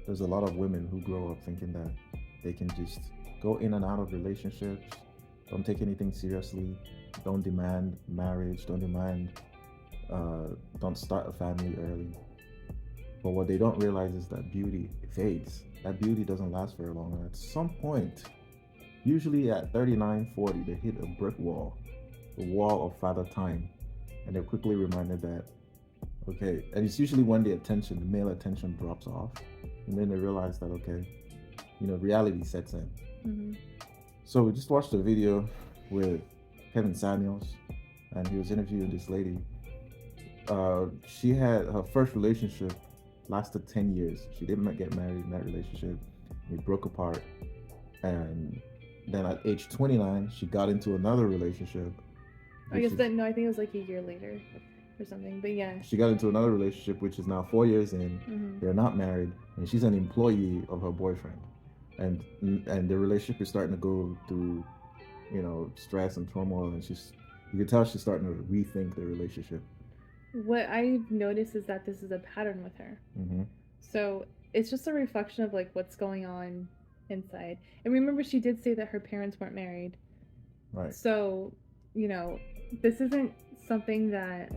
there's a lot of women who grow up thinking that they can just go in and out of relationships, don't take anything seriously, don't demand marriage, don't start a family early. But what they don't realize is that beauty fades. That beauty doesn't last very long. And at some point, usually at 39, 40, they hit a brick wall, the wall of father time. And they're quickly reminded that, okay, and it's usually when the male attention drops off. And then they realize that, okay, reality sets in. Mm-hmm. So we just watched a video with Kevin Samuels, and he was interviewing this lady. She had her first relationship lasted 10 years. She didn't get married in that relationship. It broke apart. And then at age 29, she got into another relationship. I think it was like a year later or something. But yeah. She got into another relationship, which is now 4 years in. Mm-hmm. They're not married. And she's an employee of her boyfriend. And the relationship is starting to go through, stress and turmoil. And you can tell she's starting to rethink the relationship. What I've noticed is that this is a pattern with her. Mm-hmm. So it's just a reflection of like what's going on inside. And remember, she did say that her parents weren't married. Right. So, this isn't something that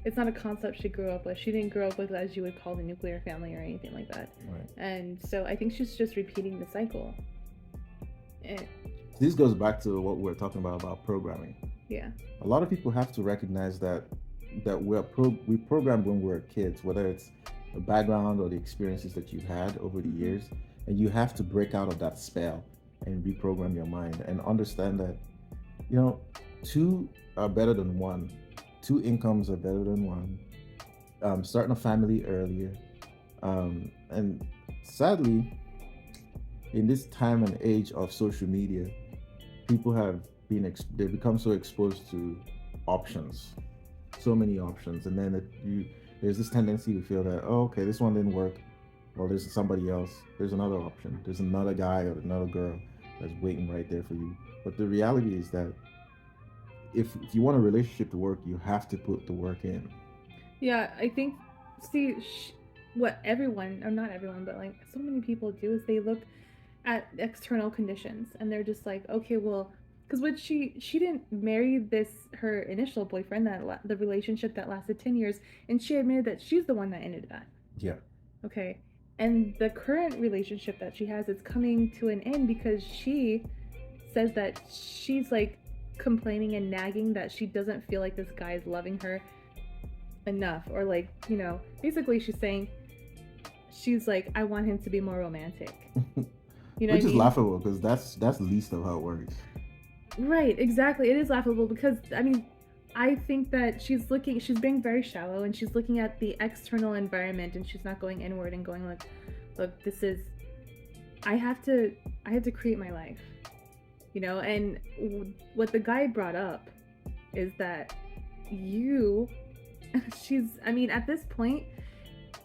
it's not a concept she grew up with. She didn't grow up with, as you would call, the nuclear family or anything like that. Right. And so I think she's just repeating the cycle. This goes back to what we were talking about programming. Yeah. A lot of people have to recognize that we programmed when we were kids, whether it's the background or the experiences that you've had over the years, and you have to break out of that spell and reprogram your mind and understand that, two are better than one. Two incomes are better than one. Starting a family earlier. And sadly, in this time and age of social media, people they've become so exposed to options, so many options, and then there's this tendency to feel that, oh, okay, this one didn't work, well, there's somebody else, there's another option, there's another guy or another girl that's waiting right there for you. But the reality is that if you want a relationship to work, you have to put the work in. Yeah, I think, what everyone, or not everyone, but like so many people do is they look at external conditions and they're just like, okay, well, because she didn't marry her initial boyfriend, the relationship that lasted 10 years, and she admitted that she's the one that ended that. Yeah. Okay. And the current relationship that she has is coming to an end because she says that she's like complaining and nagging that she doesn't feel like this guy is loving her enough, or like, basically she's like, I want him to be more romantic. Which is laughable because that's least of how it works. Right, exactly. It is laughable because I think that she's being very shallow, and she's looking at the external environment, and she's not going inward and going like, look, I have to create my life, and what the guy brought up is that at this point,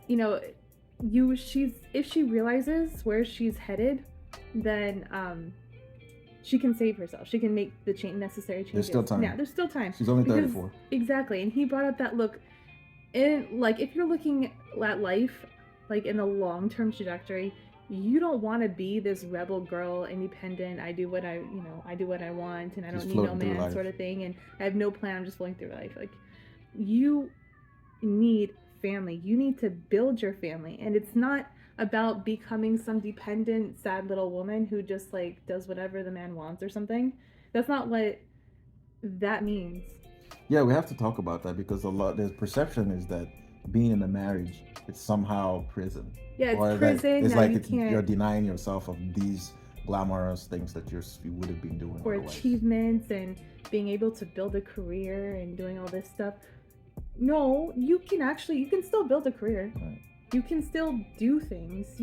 if she realizes where she's headed, then she can save herself. She can make the necessary changes. There's still time. Yeah, there's still time. She's only 34. Exactly. And he brought up that if you're looking at life, like in the long-term trajectory, you don't want to be this rebel girl, independent, I do what I want, and I don't need no man sort of thing, and I have no plan, I'm just flowing through life. Like, you need family. You need to build your family. And it's not about becoming some dependent, sad little woman who just like does whatever the man wants or something. That's not what that means. Yeah, we have to talk about that because the perception is that being in a marriage, it's somehow prison. Yeah, it's prison. It's like you're denying yourself of these glamorous things that you would have been doing. Or achievements and being able to build a career and doing all this stuff. No, you can still build a career. Right. You can still do things.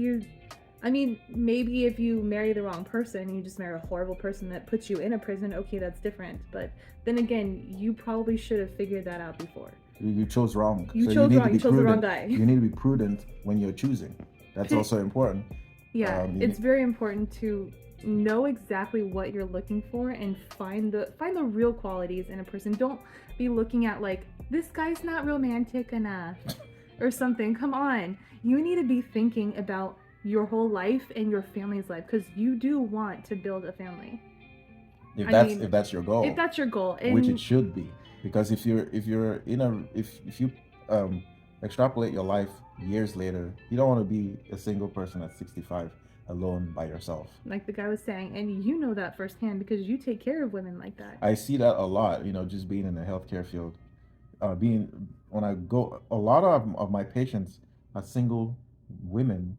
Maybe if you marry the wrong person, you just marry a horrible person that puts you in a prison, okay, that's different. But then again, you probably should have figured that out before. You chose wrong. You chose the wrong guy. You need to be prudent when you're choosing. That's also important. Yeah, it's very important to know exactly what you're looking for and find the real qualities in a person. Don't be looking at like, this guy's not romantic enough or something. Come on. you need to be thinking about your whole life and your family's life, because you do want to build a family. If I that's mean, if that's your if goal, that's your goal, which it and should be, because if you're in a if you um extrapolate your life years later, you don't want to be a single person at 65 alone by yourself. like the guy was saying, and you know that firsthand because you take care of women like that. I see that a lot, just being in the healthcare field. Being When I go, a lot of my patients are single women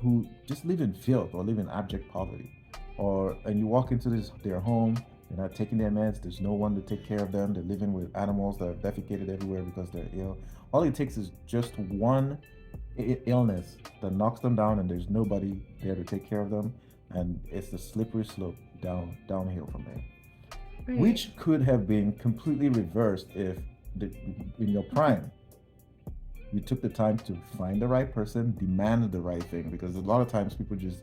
who just live in filth or live in abject poverty. And you walk into their home, they're not taking their meds, there's no one to take care of them, they're living with animals that have defecated everywhere because they're ill. All it takes is just one illness that knocks them down, and there's nobody there to take care of them, and it's the slippery slope downhill from there, Right. which could have been completely reversed if the, in your prime you took the time to find the right person, demand the right thing, because a lot of times people just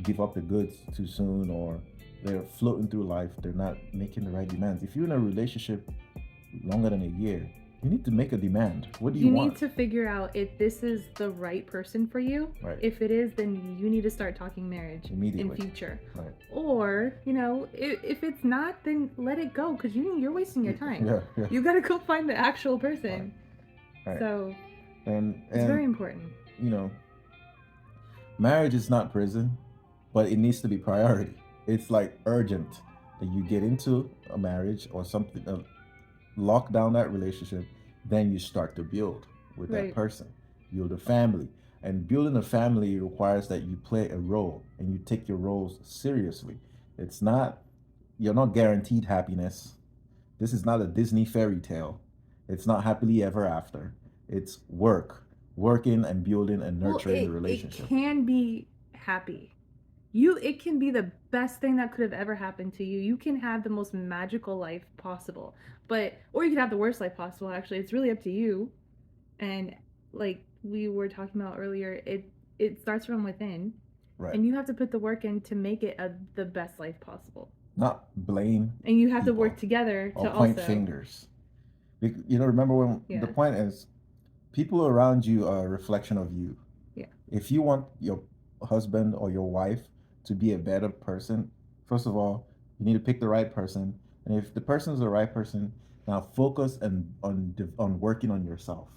give up the goods too soon, or they're floating through life, they're not making the right demands. If you're in a relationship longer than a year, you need to make a demand. What do you You need want? to figure out if this is the right person for you. Right. If it is, then you need to start talking marriage Immediately. in future. Right. Or, if it's not, then let it go, because you're wasting your time. Yeah. You got to go find the actual person. Right. So And it's very important. you know, marriage is not prison, but it needs to be priority. It's like urgent that you get into a marriage or something, lock down that relationship, then you start to build with that Right. person, build a family. And building a family requires that you play a role and you take your roles seriously. It's not, you're not guaranteed happiness. This is not a Disney fairy tale. It's not happily ever after. It's working and building and Well, nurturing the it relationship. can be happy. It can be the best thing that could have ever happened to you. You can have the most magical life possible. Or you can have the worst life possible, actually. It's really up to you. And like we were talking about earlier, it starts from within. Right. And you have to put the work in to make it the best life possible. Not blame. And you have people to work together or to point also fingers. Remember when Yeah. the point is, people around you are a reflection of you. Yeah. If you want your husband or your wife to be a better person, first of all, you need to pick the right person. And if the person is the right person, now focus on working on yourself.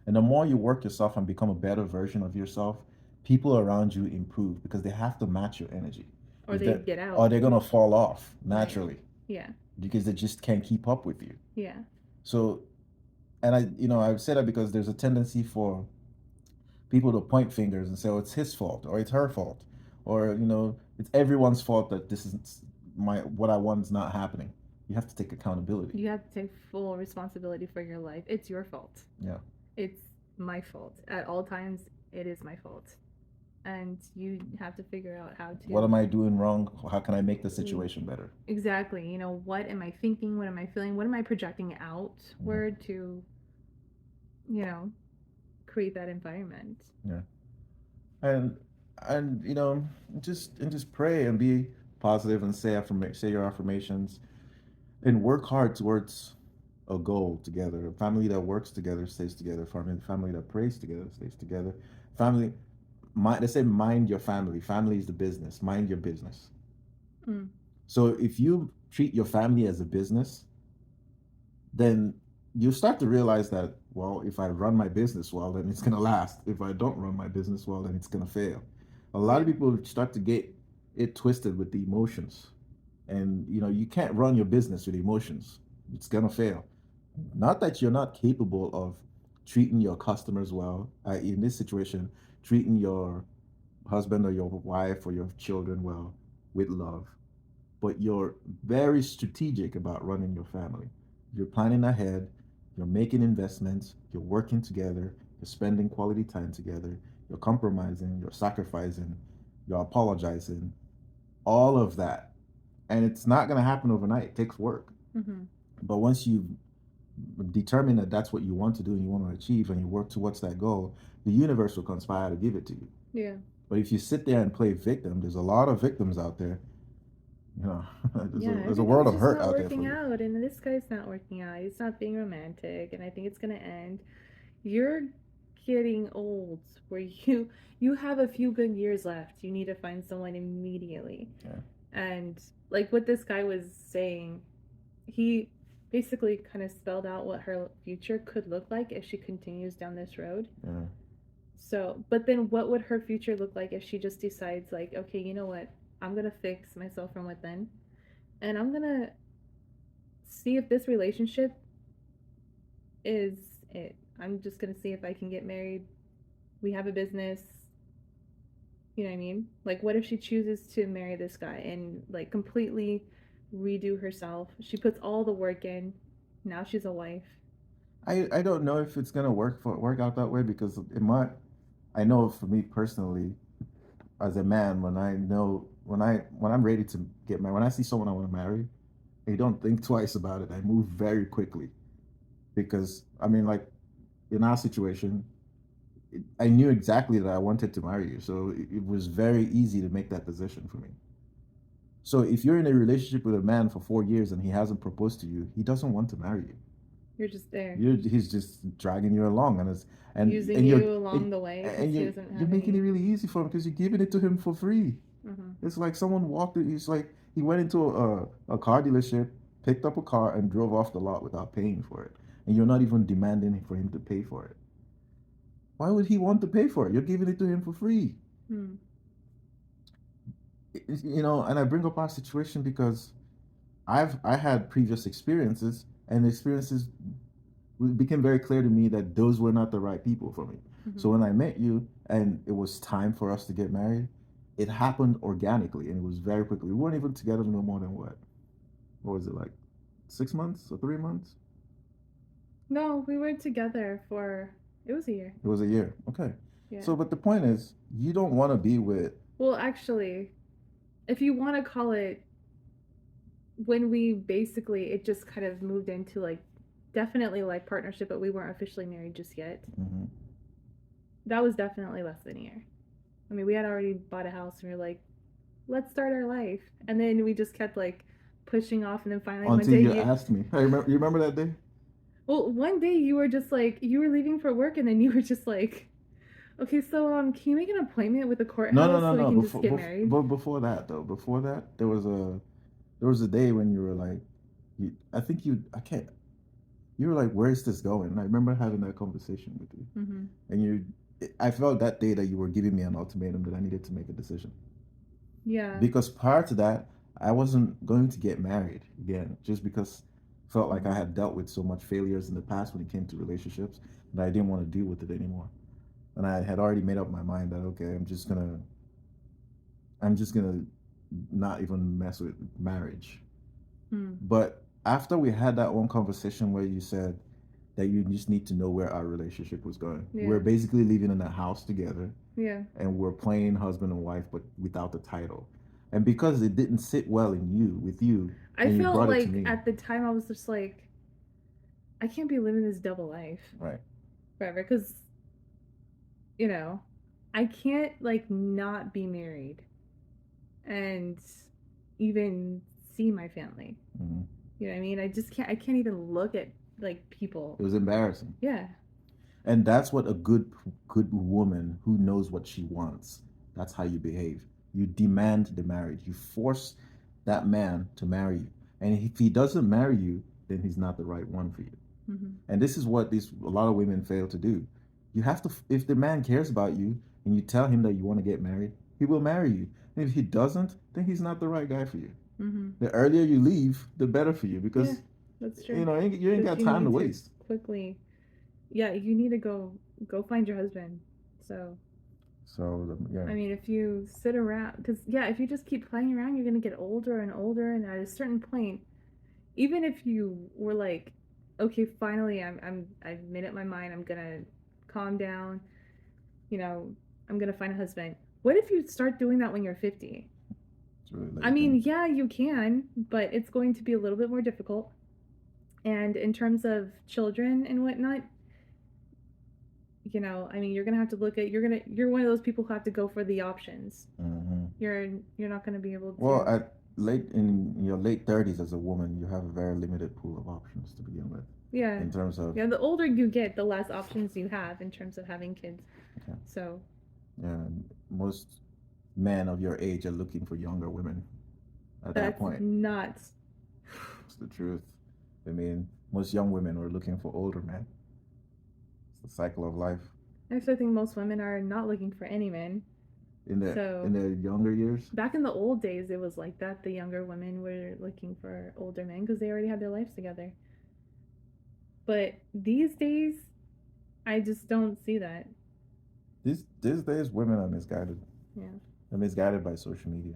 And the more you work yourself and become a better version of yourself, people around you improve because they have to match your energy. Or If they they're- get out. Or they're gonna fall off naturally Yeah. because they just can't keep up with you. Yeah. So, and I've said that because there's a tendency for people to point fingers and say, "Oh, it's his fault," or "It's her fault," or "It's everyone's fault that this is what I want is not happening." You have to take accountability. You have to take full responsibility for your life. It's your fault. Yeah. It's my fault. At all times, it is my fault. And you have to figure out how to. What am I doing wrong? How can I make the situation better? Exactly. What am I thinking? What am I feeling? What am I projecting outward to, create that environment? Yeah. And just pray and be positive and say your affirmations and work hard towards a goal together. A family that works together stays together. Family that prays together stays together. Family, they say mind your family. Family is the business. Mind your business. Mm. So if you treat your family as a business, then you start to realize that, well, if I run my business well, then it's gonna last. If I don't run my business well, then it's gonna fail. A lot of people start to get it twisted with the emotions, and you can't run your business with emotions. It's gonna fail. Not that you're not capable of treating your customers well. In this situation, treating your husband or your wife or your children well with love, but you're very strategic about running your family. You're planning ahead, you're making investments, you're working together, you're spending quality time together, you're compromising, you're sacrificing, you're apologizing, all of that. And it's not going to happen overnight. It takes work. Mm-hmm. But once you determine that that's what you want to do and you want to achieve and you work towards that goal, the universe will conspire to give it to you. Yeah. But if you sit there and play victim, there's a lot of victims out there. There's a world of hurt out there for you. Out, and this guy's not working out. He's not being romantic, and I think it's gonna end. You're getting old where you have a few good years left. You need to find someone immediately. Yeah. And like what this guy was saying, he basically kind of spelled out what her future could look like if she continues down this road. Yeah. So, but then what would her future look like if she just decides, like, okay, you know what? I'm going to fix myself from within and I'm going to see if this relationship is it. I'm just going to see if I can get married. We have a business. You know what I mean? Like, what if she chooses to marry this guy and, like, completely redo herself? She puts all the work in. Now she's a wife. I don't know if it's gonna work out that way because it might. I know for me personally, as a man, when I'm ready to get married, when I see someone I want to marry, I don't think twice about it. I move very quickly because I mean, like in our situation, I knew exactly that I wanted to marry you, so it was very easy to make that decision for me. So if you're in a relationship with a man for 4 years and he hasn't proposed to you, he doesn't want to marry you. You're just there. He's just dragging you along, and Using and you're you along the way because and he doesn't you're have making it any. really easy for him because you're giving it to him for free. Uh-huh. It's like someone walked. He's like he went into a car dealership, picked up a car, and drove off the lot without paying for it, and you're not even demanding for him to pay for it. Why would he want to pay for it? You're giving it to him for free. Hmm. And I bring up our situation because I had previous experiences, and the experiences it became very clear to me that those were not the right people for me. Mm-hmm. So when I met you and it was time for us to get married, it happened organically and it was very quickly. We weren't even together no more than what was it, like 6 months or 3 months? No, we were together for it was a year. It was a year. Okay. Yeah. So, but the point is, you don't want to be with. Well, actually, if you want to call it, when we basically it just kind of moved into like definitely like partnership, but we weren't officially married just yet. Mm-hmm. That was definitely less than a year. I mean, we had already bought a house and we were like, let's start our life. And then we just kept like pushing off. And then finally one Until day you asked me. I remember. You remember that day? well, one day you were just like, you were leaving for work and then you were just like, okay, so can you make an appointment with the courthouse No, no, no, so we no. can just get married? But before that though, before that, there was a day when you were like, I think I can't. You were like, "Where's this going?" And I remember having that conversation with you, Mm-hmm. and I felt that day that you were giving me an ultimatum that I needed to make a decision. Yeah. Because prior to that, I wasn't going to get married again, just because I felt like I had dealt with so much failures in the past when it came to relationships that I didn't want to deal with it anymore. And I had already made up my mind that okay, I'm just gonna not even mess with marriage. But after we had that one conversation where you said that you just need to know where our relationship was going, Yeah. we're basically living in a house together, Yeah. and we're playing husband and wife, but without the title. And because it didn't sit well with you, I and you felt brought it to like me, at the time I was just like, I can't be living this double life right? forever because, you know, I can't like not be married and even see my family. Mm-hmm. You know what I mean? I can't even look at like people. It was embarrassing. Yeah. And that's what a good woman who knows what she wants. That's how you behave. You demand the marriage. You force that man to marry you. And if he doesn't marry you, then he's not the right one for you. Mm-hmm. And this is what a lot of women fail to do. You have to, if the man cares about you and you tell him that you want to get married, he will marry you. And if he doesn't, then he's not the right guy for you. Mm-hmm. The earlier you leave, the better for you because yeah, that's true. you ain't got time to waste. Quickly, yeah, you need to go find your husband. So Yeah. I mean, if you sit around, because yeah, if you just keep playing around, you're gonna get older and older, and at a certain point, even if you were like, okay, finally, I've made up my mind, I'm gonna calm down, you know, I'm gonna find a husband. What if you start doing that when you're 50? It's really late. I mean, yeah, you can, but it's going to be a little bit more difficult. And in terms of children and whatnot, I mean, you're gonna have to look at you're one of those people who have to go for the options. Mm-hmm. You're not gonna be able to. Well, late in your late 30s as a woman, you have a very limited pool of options to begin with, Yeah. in terms of, Yeah, the older you get, the less options you have in terms of having kids. okay, So yeah, most men of your age are looking for younger women at that that's point. nuts. It's the truth. I mean, most young women are looking for older men. It's the cycle of life. Actually, I think most women are not looking for any men. In their So in their younger years, back in the old days, it was like that. The younger women were looking for older men because they already had their lives together. But these days, I just don't see that. these days, women are misguided. Yeah. They're misguided by social media.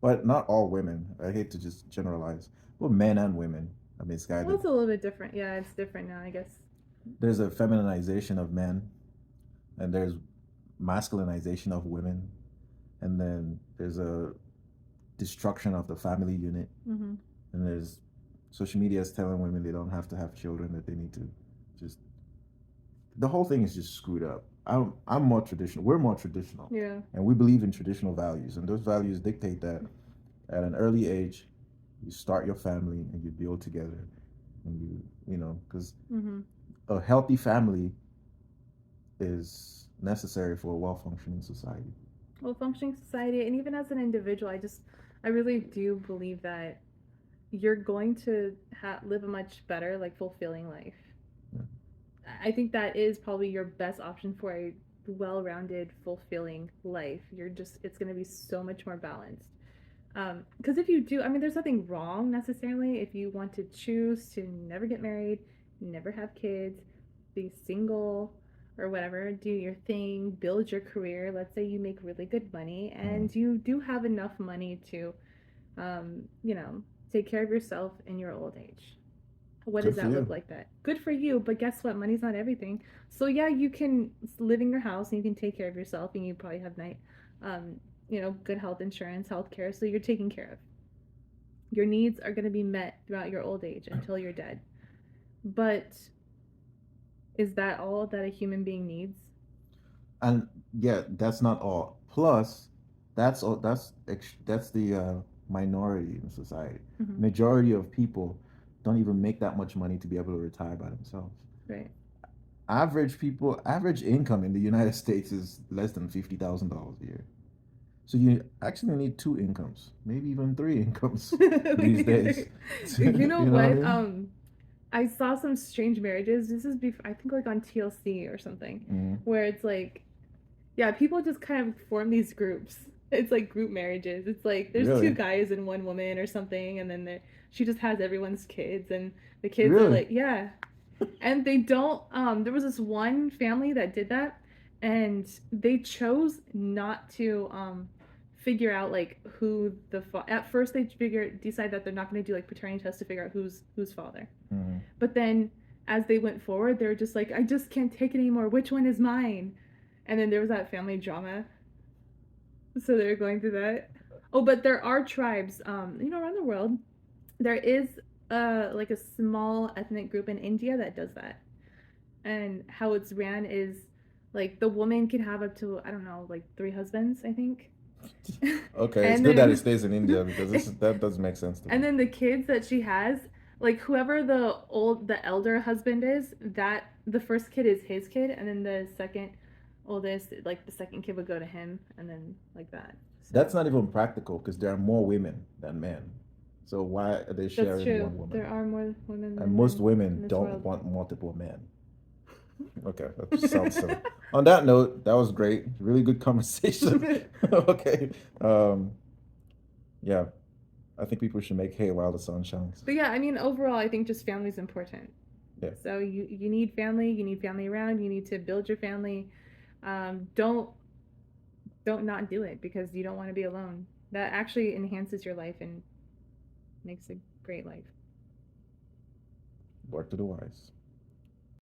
But not all women. I hate to just generalize. Well, men and women are Well, misguided. it's a little bit different. Yeah, it's different now, I guess. There's a feminization of men, and there's masculinization of women, and then there's a destruction of the family unit, Mm-hmm. and there's social media is telling women they don't have to have children, that they need to just, the whole thing is just screwed up. I'm more traditional. We're more traditional, Yeah. and we believe in traditional values, and those values dictate that at an early age, you start your family and you build together, and you know, because Mm-hmm. a healthy family is necessary for a well-functioning society. Well, functioning society, and even as an individual, I really do believe that you're going to live a much better, like, fulfilling life. Yeah. I think that is probably your best option for a well-rounded, fulfilling life. It's going to be so much more balanced. Because if you do, I mean, there's nothing wrong necessarily if you want to choose to never get married, never have kids, be single or whatever, do your thing, build your career. Let's say you make really good money Mm-hmm. and you do have enough money to, you know, take care of yourself in your old age. What Good does for that look you. like? That good for you, but guess what? Money's not everything. So yeah, you can live in your house and you can take care of yourself, and you probably have um, good health insurance, health care, so you're taken care of. Your needs are going to be met throughout your old age until you're dead. But is that all that a human being needs? And yeah, that's not all. Plus, that's all. That's the minority in society. Mm-hmm. Majority of people don't even make that much money to be able to retire by themselves. Right. Average income in the United States is less than $50,000 a year. So you actually need two incomes, maybe even three incomes these days. You know You know what I what? mean? I saw some strange marriages. This is before, I think, like on TLC or something, Mm-hmm. where it's like, yeah, people just kind of form these groups. It's like group marriages. It's like there's two Really, guys and one woman or something, and then she just has everyone's kids, and the kids are really. like, yeah, and they don't. There was this one family that did that, and they chose not to figure out like who at first they decide that they're not going to do like paternity tests to figure out who's father. Mm-hmm. But then as they went forward, they're just like, I just can't take it anymore. Which one is mine? And then there was that family drama. So they're going through that. Oh, but there are tribes, around the world. There is like a small ethnic group in India that does that. And how it's ran is like the woman can have up to, I don't know, like three husbands, I think. Okay, it's And good that it then stays in India because that does make sense to me. and then the kids that she has, like whoever the elder husband is, that the first kid is his kid, and then the second oldest, like the second kid would go to him, and then like that. That's So not even practical because there are more women than men. So why are they that's sharing true. one woman? There are more women And than most men in women this don't world. want multiple men. Okay, that just sounds silly. On that note, that was great. Really good conversation. Okay. Um, yeah, I think people should make hay while the sun shines. But yeah, I mean, overall, I think just family's important. Yeah. So you need family. You need family around. You need to build your family. Don't not do it because you don't want to be alone. That actually enhances your life and makes a great life. Word to the wise.